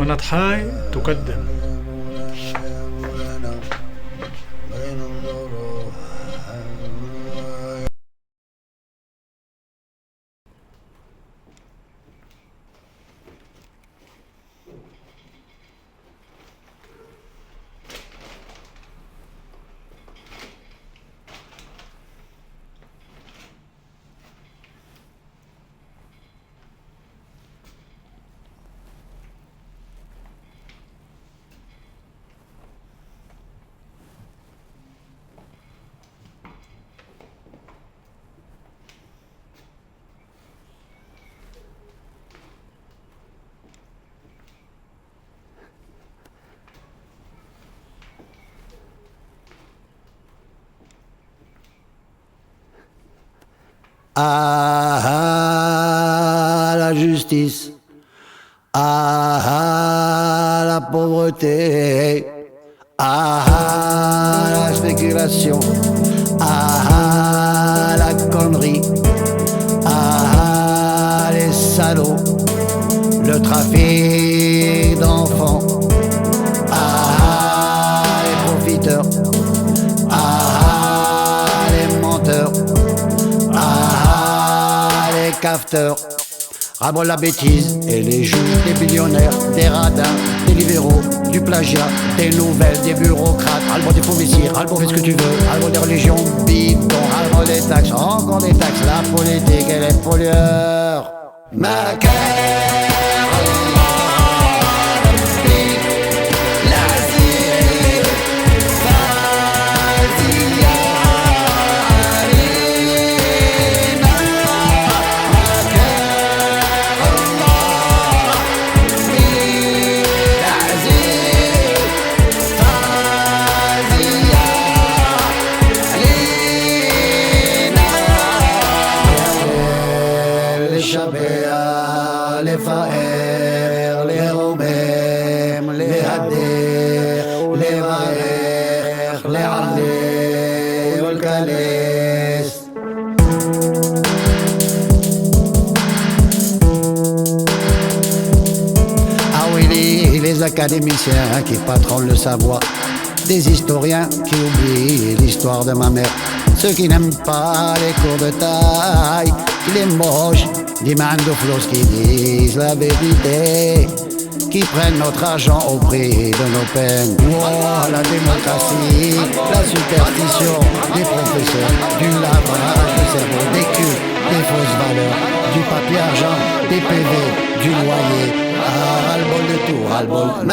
قناة حاي تقدم. Ah, la justice, ah, la pauvreté, ah, la spéculation, ah, la connerie, ah, les salauds, le trafic d'enfants, ah, les profiteurs, ah, les menteurs, ah, les cafeteurs. Ras-le-bol la bêtise et les juges, des billionnaires, des radins, des libéraux, du plagiat, des nouvelles, des bureaucrates. Ras-le-bol des faux messieurs, ras-le-bol fais ce que tu veux, ras-le-bol des religions, bidon, ras-le-bol des taxes, encore des taxes, la politique et les pollueurs. les Faher, les Romem, les Hader, les Maher, les Arlé, le Calais. Ah oui, les académiciens qui patronnent le savoir, des historiens qui oublient l'histoire de ma mère, ceux qui n'aiment pas les cours de taille, les moches, des mandoflos qui disent la vérité, qui prennent notre argent au prix de nos peines. Oh, la démocratie, la superstition des professeurs, du lavage de cerveau, des cultes, des fausses valeurs, du papier argent, des PV, du loyer. Ah, ras-le-bol de tout, ras-le-bol.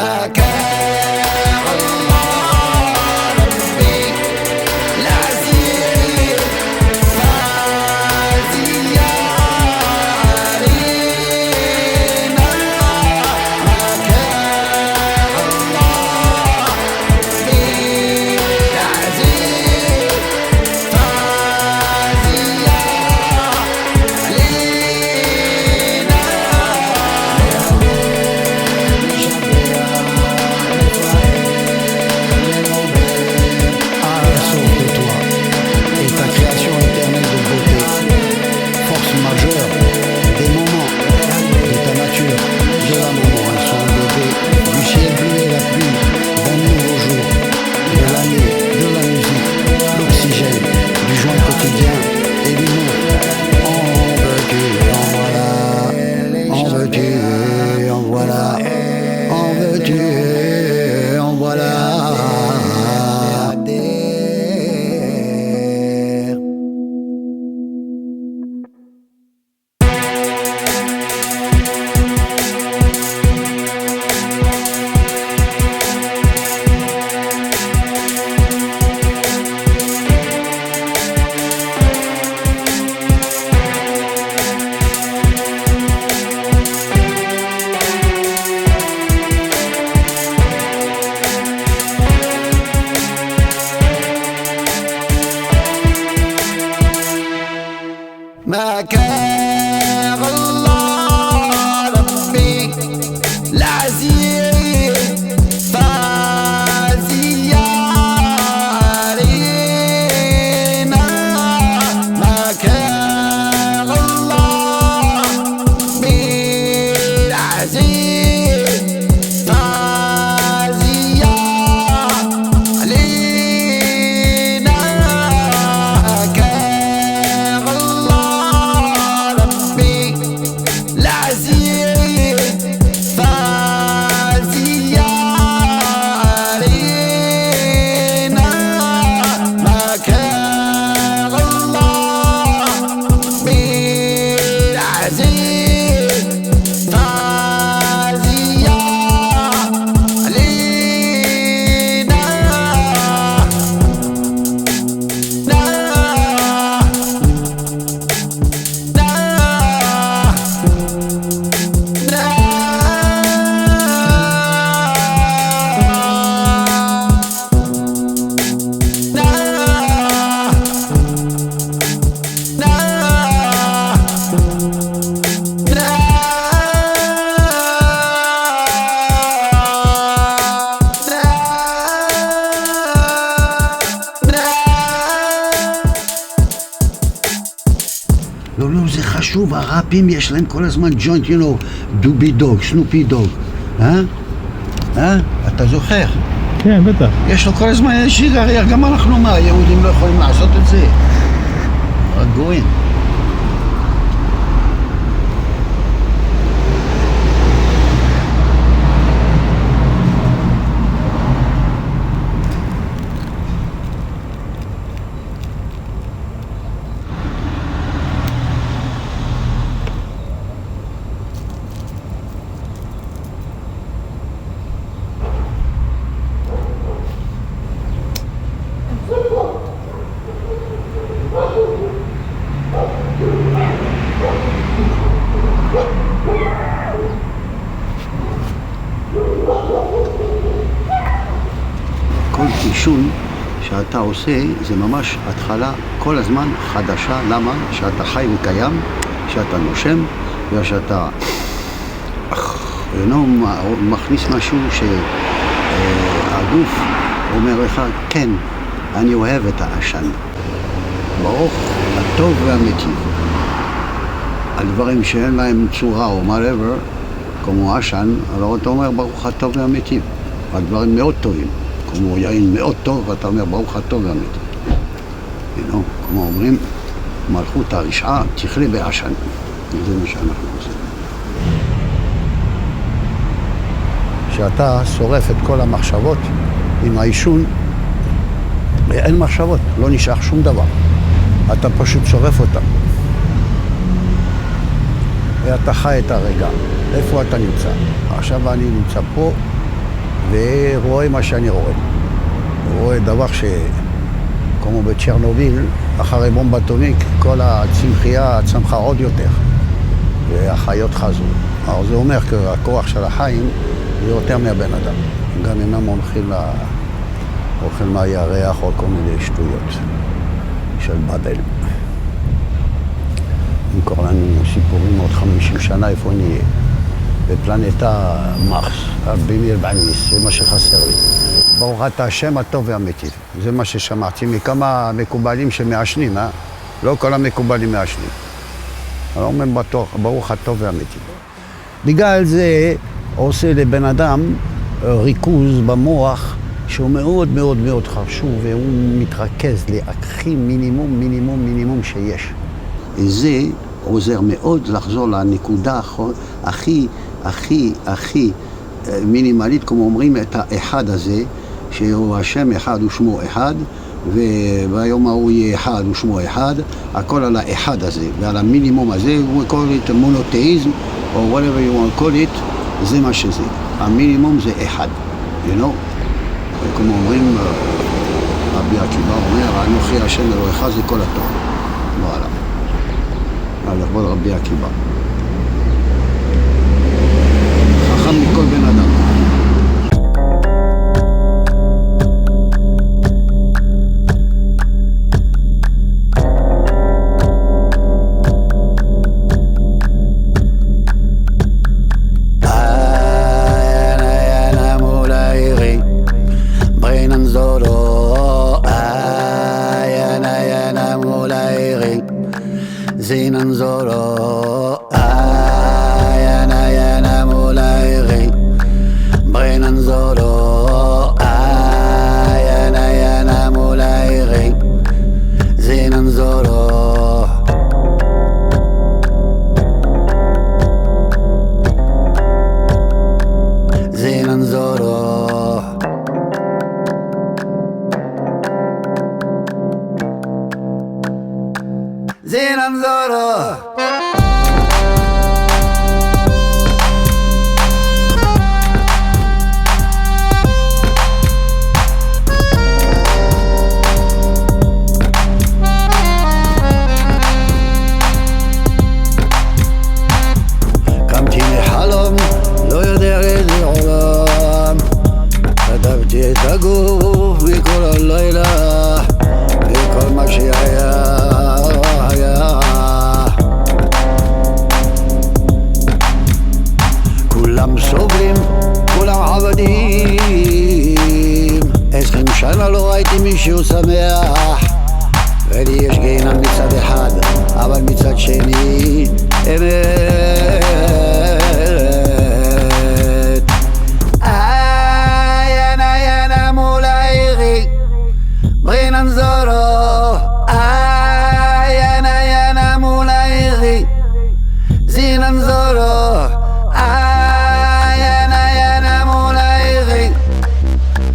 שוב, הראפים יש להם כל הזמן ג'וינט, דובי דוג, סנופי דוג. אתה זוכר? כן, בטח. יש לו כל הזמן שיגריה, גם אנחנו מה, היהודים לא יכולים לעשות את זה. רגועים. כל עישון שאתה עושה זה ממש התחלה כל הזמן חדשה. למה? שאתה חי וקיים, שאתה נושם ושאתה מכניס משהו שהגוף אומר לך, כן, אני אוהב את העשן. ברוך הטוב והמיטיב. הדברים שאין להם צורה או whatever, כמו עשן, alors אתה אומר ברוך הטוב והמיטיב. הדברים מאוד טובים. כמו יין מאוד טוב, ואתה אומר ברוך הטוב והמיטיב. כמו אומרים, מלכות הרשעה תכלה בעשן. זה מה שאנחנו עושים. כשאתה שורף את כל המחשבות עם העישון, אין מחשבות, לא נשאר שום דבר. אתה פשוט שורף אותם. ואתה חי את הרגע. איפה אתה נמצא? עכשיו אני נמצא פה ורואה מה שאני רואה. רואה דבר כמו בצ'רנוביל, אחרי בומבה אטומית, כל הצמחייה צמחה עוד יותר, והחיות חזרו. אבל זה אומר שהכוח של החיים זה יותר מהבן אדם. גם אינם אוכל מהירח או כל מיני שטויות של בבל. נמכור לנו סיפורים עוד 50 שנה איפה נהיה. בפלנטה מרס, במיר בעניס, זה מה שחסר לי. ברוך אתה השם הטוב והמיטיב. זה מה ששמעתי מכמה מקובלים שמעשנים, לא כל המקובלים מעשנים. אני אומר ברוך הטוב והמיטיב. בגלל זה עושה לבן אדם ריכוז במוח שהוא מאוד מאוד מאוד חשוב, והוא מתרכז להכי מינימום שיש. זה עוזר מאוד לחזור לנקודה הכי מינימלית, כמו אומרים את האחד הזה, שהוא השם אחד ושמו אחד, וביום ההוא יהיה אחד ושמו אחד, הכל על האחד הזה, ועל המינימום הזה, הוא קורא את מונותאיזם, או whatever you want to call it, זה מה שזה. המינימום זה אחד, וכמו אומרים, רבי עקיבא אומר, אנוכי השם אלוהיך זה כל הטוב. וואלה. על לכבוד רבי עקיבא. חכם מכל בן אדם. زينا زورو يانا مولاي بغينا نزورو يانا مولاي زينا نزورو زينا نزورو زينا نزورو קמתי מחלום, לא יודע איזה עולם, כתבתי את הגוף מכל הלילה, וכל מה שהיה כולם סובלים, כולם עבדים. 20 שנה לא ראיתי מישהו שמח, ולי יש גיהנם מצד אחד, אבל מצד שני אמת. ינה ינה מול העירי ברינן זורו, ינה ינה מול העירי זינן זורו, ינה ינה מול העירי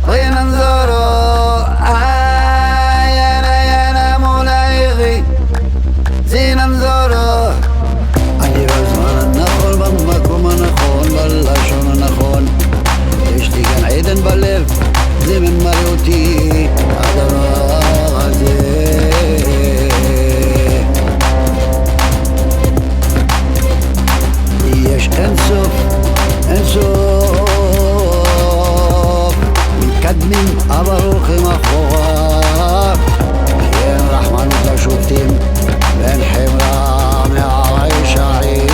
ברינן זורו, ינה ינה מול העירי זינן זורו. אני בזמן הנכון, במקום הנכון, בלשון הנכון, יש לי גן עדן בלב, זה ממלא אותי הדבר הזה. יש אין סוף, אין סוף, מתקדמים אבל הולכים אחורה, כי אין רחמנות לשופטים ואין חמלה מהרשעים.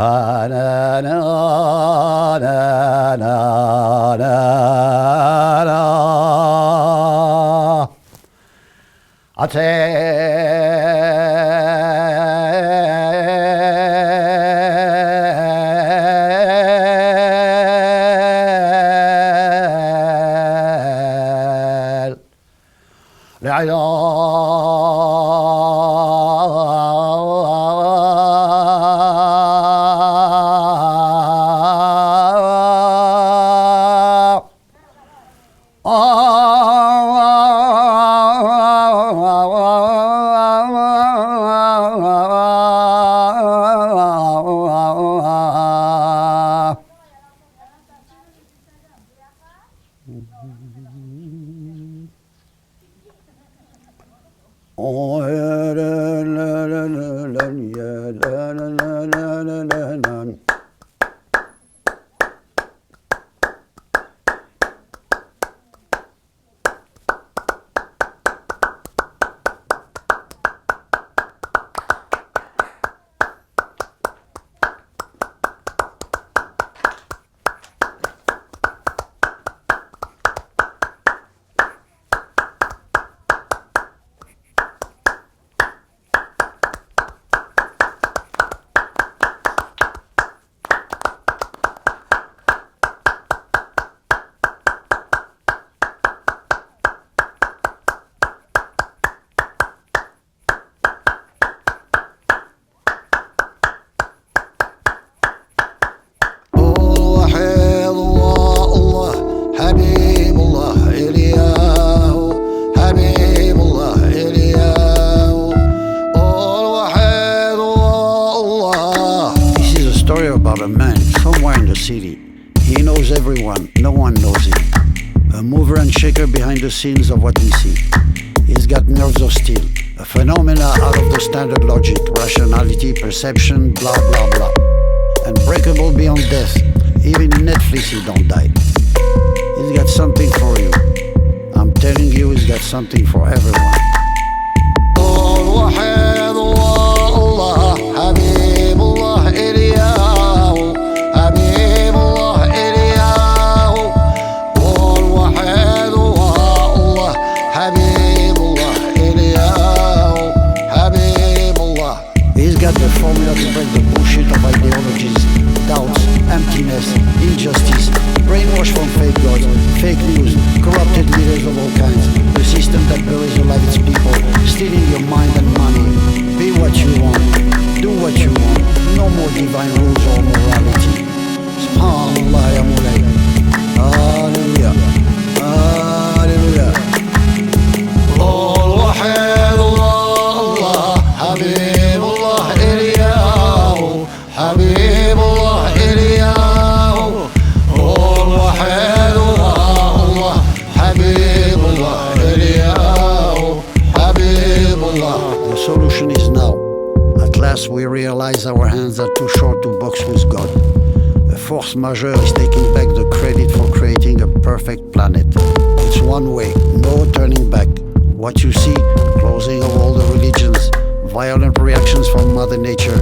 Ah, na, na, na, na, na, na. عتال About a man somewhere in the city. He knows everyone, no one knows him. A mover and shaker behind the scenes of what we see. He's got nerves of steel, a phenomena out of the standard logic, rationality, perception, blah blah blah. Unbreakable beyond death. Even in Netflix he don't die. He's got something for you. I'm telling you, he's got something for everyone. The formula to break the bullshit of ideologies, doubts, emptiness, injustice, brainwash from fake gods, fake news, corrupted leaders of all kinds, the system that buries alive its people, stealing your mind and money. Be what you want, do what you want, no more divine rules or morality. Subhanallah ya mulay. Hallelujah, hallelujah. Al-Wahid Allah, Habib Allah, حبيب الله إلياه الوحيد الله حبيب الله إلياه حبيب الله. The solution is now. At last we realize our hands are too short to box with God. The force majeure is taking back the credit for creating a perfect planet. It's one way, no turning back. What you see, closing of all the religions, violent reactions from Mother Nature,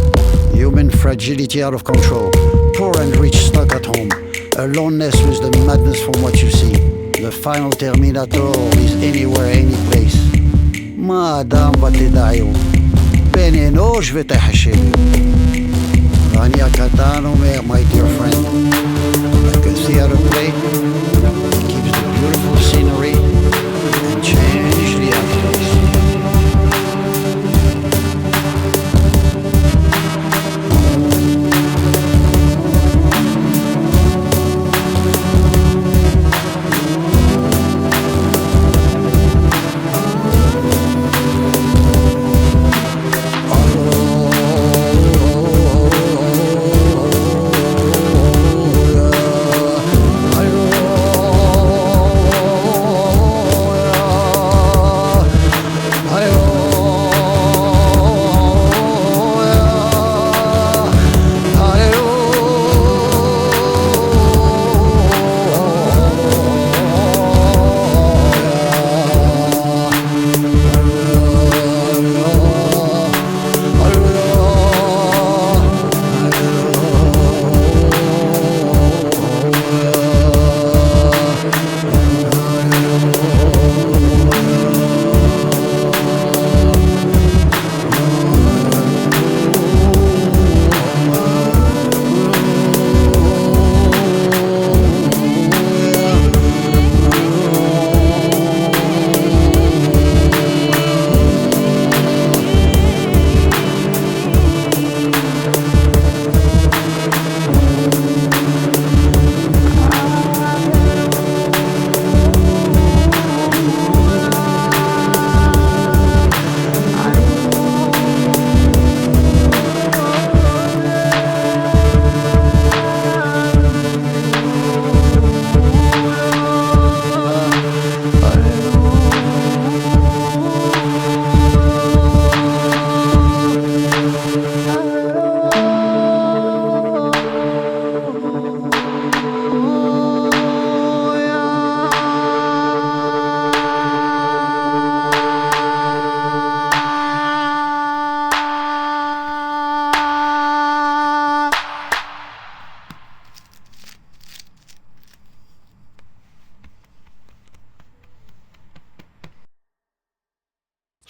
human fragility out of control, poor and rich stuck at home, aloneness with the madness from what you see. The final terminator is anywhere, any place. ما دام بتدعيو بيني نوش بتحشيو. Rania Catano, my dear friend, like a theater play, keeps the beautiful scenery and change the actors.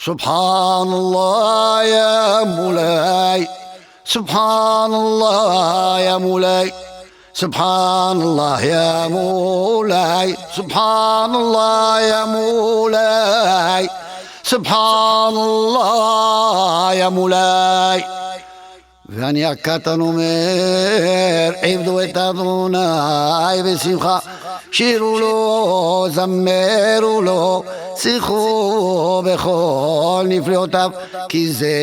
سبحان الله يا مولاي سبحان الله يا مولاي سبحان الله يا مولاي سبحان الله يا مولاي سبحان الله يا مولاي ואני הקטן אומר, עבדו את אדוני בשמחה, שירו לו, זמרו לו, שיחו בכל נפלאותיו, כי זה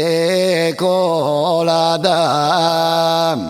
כל אדם.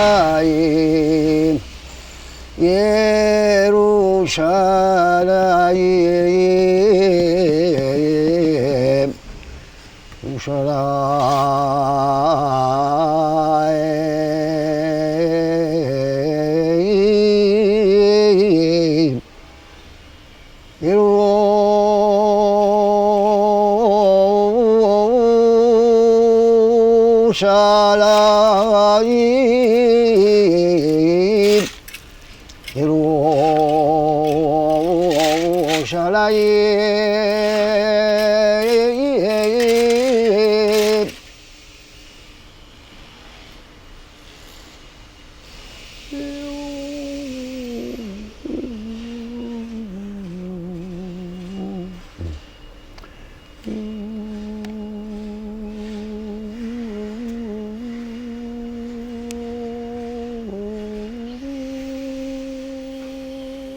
ירושלים, ירושלים, ירושלים,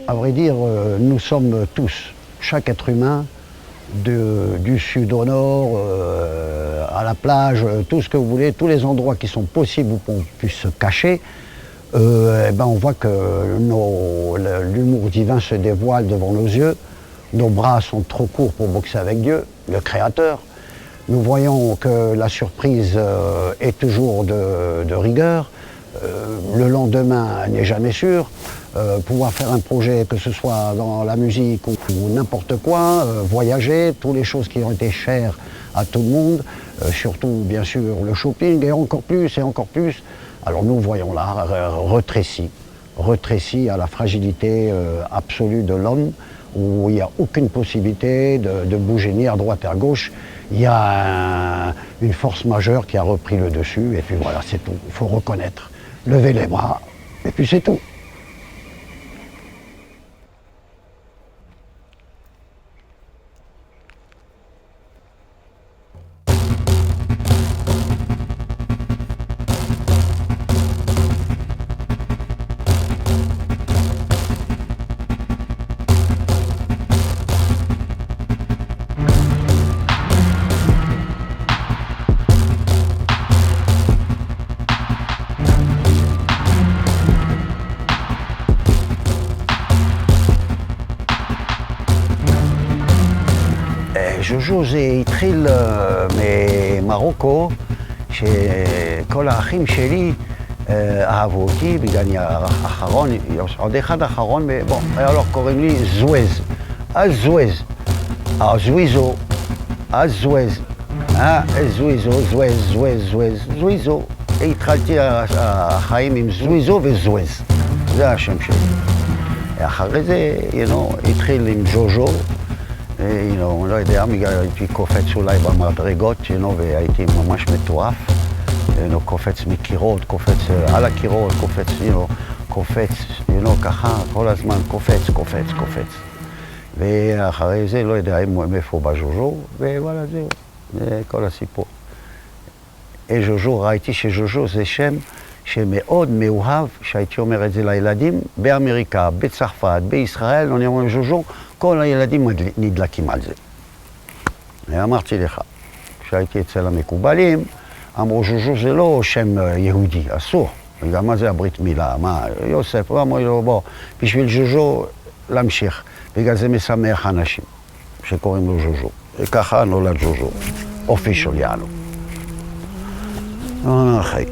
À vrai dire, nous sommes tous, chaque être humain, du sud au nord, à la plage, tout ce que vous voulez, tous les endroits qui sont possibles où on puisse se cacher, on voit que l'humour divin se dévoile devant nos yeux. Nos bras sont trop courts pour boxer avec Dieu, le Créateur. Nous voyons que la surprise est toujours de rigueur. Le lendemain n'est jamais sûr. Pouvoir faire un projet, que ce soit dans la musique ou n'importe quoi, voyager, toutes les choses qui ont été chères à tout le monde, surtout bien sûr le shopping et encore plus. Alors nous voyons là, retréci à la fragilité absolue de l'homme, où il n'y a aucune possibilité de bouger ni à droite ni à gauche. Il y a une force majeure qui a repris le dessus, et puis voilà, c'est tout. Il faut reconnaître, lever les bras, et puis c'est tout. ז'וז'ו זה התחיל ממרוקו, שכל האחים שלי אהבו אותי, בגלל אני האחרון, עוד אחד האחרון, alors קוראים לי זוויז, זוויז, זוויזו, התחלתי החיים עם זוויזו וזוויז, זה השם שלי. אחרי זה, התחיל עם ז'וז'ו, לא יודע, הייתי קופץ אולי במדרגות, והייתי ממש מטורף. קופץ מקירות, קופץ על הקירות, קופץ, ככה, כל הזמן קופץ. ואחרי זה, לא יודע מאיפה בא ז'וז'ו, ווואלה, זהו, זה כל הסיפור. ז'וז'ו, ראיתי שז'וז'ו זה שם שמאוד מאוהב, שהייתי אומר את זה לילדים, באמריקה, בצרפת, בישראל, אני אומר ז'וז'ו, כל הילדים נדלקים על זה. אמרתי לך, כשהייתי אצל המקובלים, אמרו ז'וז'ו זה לא שם יהודי, אסור. וגם מה זה הברית מילה? מה, יוסף, אמרו לו, בוא, בשביל ז'וז'ו להמשיך. בגלל זה משמח אנשים שקוראים לו ז'וז'ו. וככה נולד ז'וז'ו, אופישל יענו. אחי.